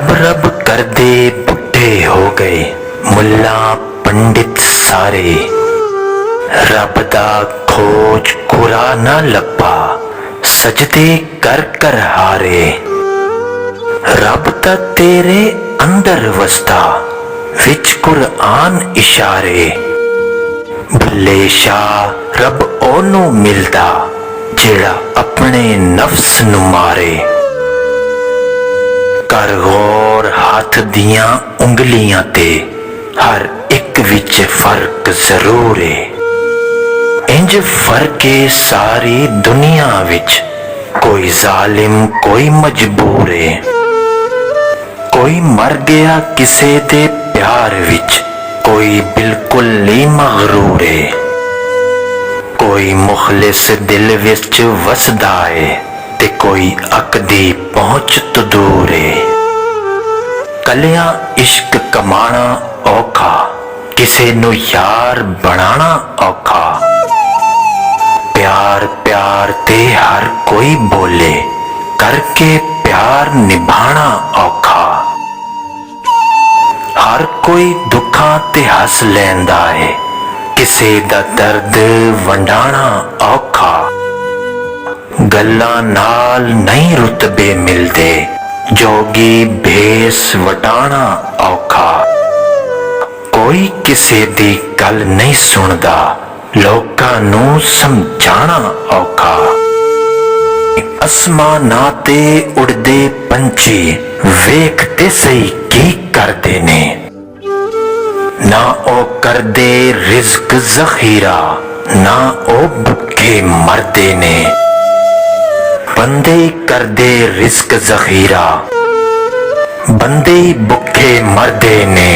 रब रब करदे बुढ़े हो गए मुल्ला पंडित सारे। रब दा खोज कुरा ना लब्भा सजदे कर कर हारे। रब ता तेरे अंदर वसदा विच कुरआन इशारे। भुल्ले शाह रब ओनू मिलदा जेड़ा अपने नफ्स नू मारे। कर गौर हाथ दियां उंगलियां ते हर एक विच फर्क जरूर है। इंज फर्क है सारी दुनिया विच कोई जालिम कोई मजबूर है। कोई मर गया किसे दे प्यार विच कोई बिल्कुल नहीं मगरूर है। कोई मुखलिस दिल विच वसदा है ते कोई अकदी पहुंच तो दूर है। कलियां इश्क कमाना औखा किसे नू यार बनाना औखा। प्यार प्यार ते हर कोई बोले करके प्यार निभाना औखा। हर कोई दुखां ते हस लैंदा है किसे दा दर्द वंडाना औखा। गल्लां नाल नहीं रुतबे मिलदे जोगी भेस वटाना औखा। कोई किसे दी गल नहीं सुनदा लोकां नू समझाना औखा। असमानां ते उड़दे पंछी वेखते सही की करदे ने। ना ओ करदे रिज़्क ज़ख़ीरा ना ओ भुखे मरदे ने। बंदे करदे रिज़्क ज़ख़ीरा बंदे भुखे मरदे ने।